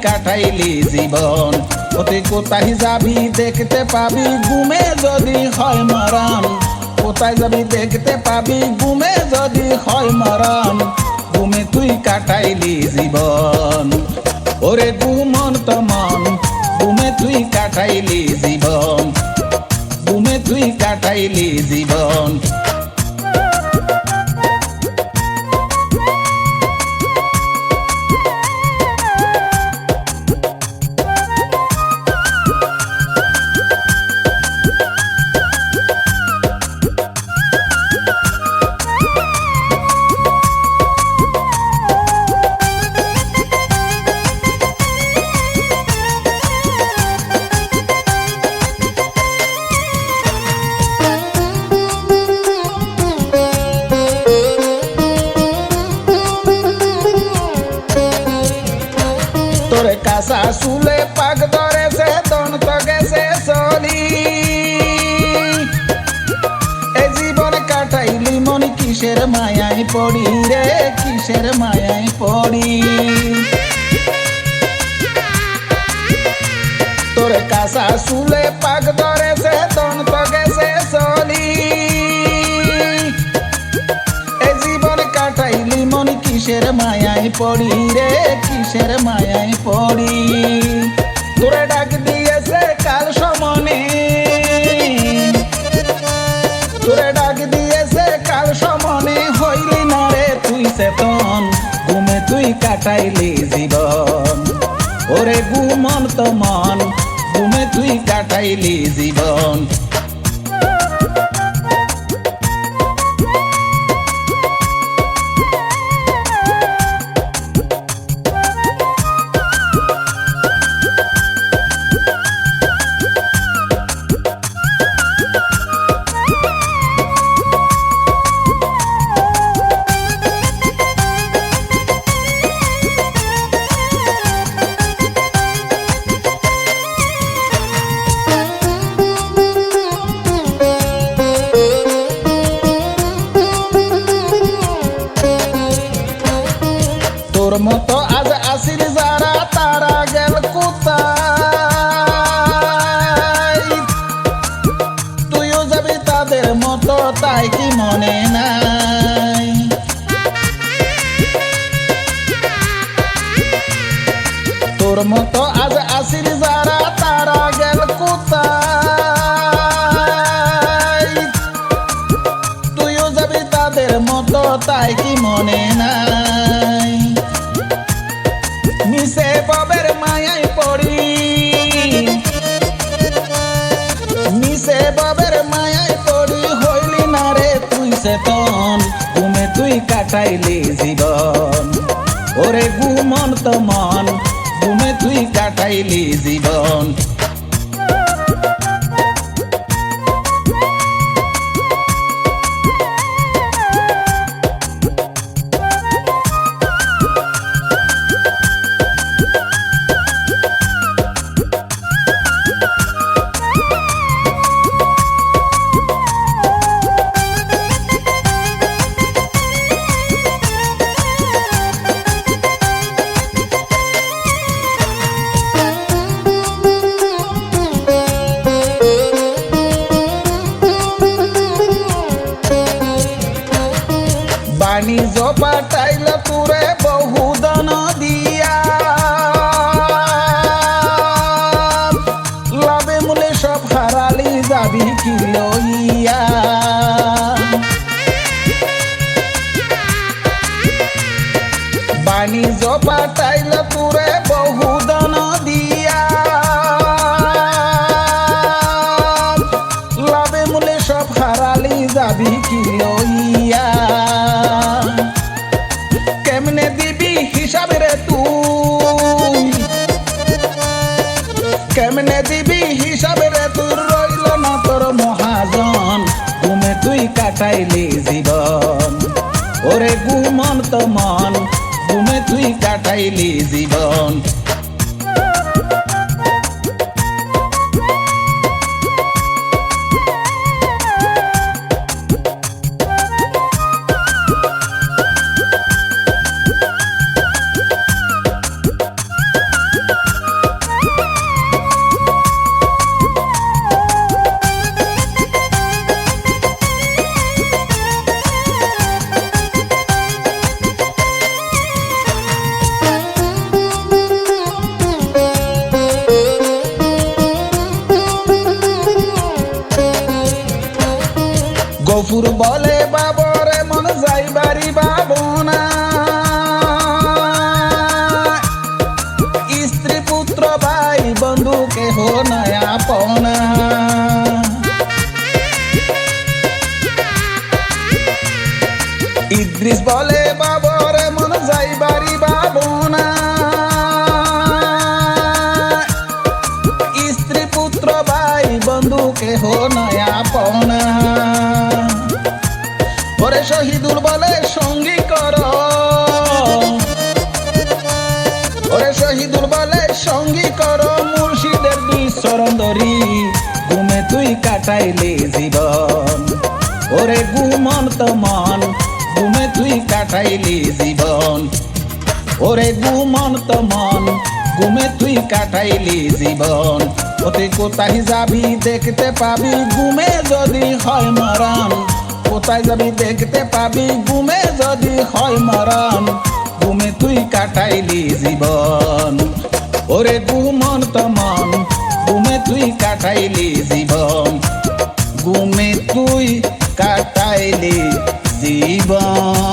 কাটাইলি জীবন। তুই কোথায় যাবি দেখতে পাবি ঘুমে যদি হয় মরণ। কোথায় যাবি দেখতে পাবি ঘুমে যদি হয় মরণ। ঘুমে তুই কাটাইলি জীবন, ওরে ঘুমন্ত মন। ঘুমে তুই কাটাইলি জীবন, ঘুমে তুই কাটাইলি জীবন। তোরে কাঁচা চুলে পাক ধরেছে দন্ত গেছে চলি। এ জীবন কাটাইলি মন কিসের মায়ায় পড়ি রে, কিসের মায়ায় পড়ি। তোরে কাঁচা চুলে পাক ধরেছে দন্ত গেছে চলি। এ জীবন কাটাইলি মন কিসের মায়ায় পড়ি রে, কিসের মায়ায় পড়ি। তোরে ডাক দিয়েছে কাল সমনে, তোরে ডাক দিয়েছে কাল সমনে। হইলি না রে তুই চেতন, ঘুমে তুই কাটাইলি জীবন, ওরে ঘুমন্ত মন। ঘুমে তুই কাটাইলি জীবন। তোর মতো আজ আসিল যারা তারা গেল কোথায়। তুইও যাবি তাদের মতো তাই কি মনে নাই। তোর মতো আজ আসিল যারা তারা গেল কোথায়। তুইও যাবি তাদের মতো তাই কি মনে নাই। মিশে বাবের মায়ায় পড়ি, মিশে বাবের মায়ায় পড়ি। হইলি না রে তুই চেতন, ঘুমে তুই কাটাইলি জীবন, ওরে ঘুমন্ত মন। ঘুমে তুই কাটাইলি জীবন। বাণিজ্য পাঠাইল তোরে বহু দান দিয়া। লাভে মূলে সব হারালি যাবি কি লইয়া। বাণিজ্য পাঠাইল তোরে বহু দান দিয়া। লাভে মূলে সব হারালি যাবি কি লইয়া। কেমনে দিবি হিসাব রে তুই, কেমনে দিবি হিসাব রে তুই। রইল না তোর মহাজন, ঘুমে তুই কাটাইলি জীবন, ওরে ঘুমন্ত মন। ঘুমে তুই কাটাইলি জীবন। গফুর বলে বাবরে মন যাইবারি বাবনা, স্ত্রী পুত্র ভাই বন্ধু কেহ নাই আপনা। ইদ্রিস বলে বাবরে মন যাইবারি বাবনা, স্ত্রী পুত্র ভাই বন্ধু কেহ নাই আপনা। ওরে শহীদুল বলে সঙ্গী কর, ওরে শহীদুল বলে সঙ্গী কর মুর্শিদের দুই চরণ ধরি, ঘুমে তুই কাটাইলে জীবন। ওরে ঘুমন্ত মন ঘুমে তুই কাটাইলি জীবন, ওরে ঘুমন্ত মন ঘুমে তুই কাটাইলি জীবন। ওতে কোথায় যাবি দেখতে পাবি ঘুমে যদি হয় মরণ, কোথায় যাবি দেখতে পাবি ঘুমে যদি হয় মরণ, ঘুমে তুই কাটাইলি জীবন। ওরে ঘুমন্ত মন ঘুমে তুই কাটাইলি জীবন, ঘুমে তুই কাটাইলি জীবন।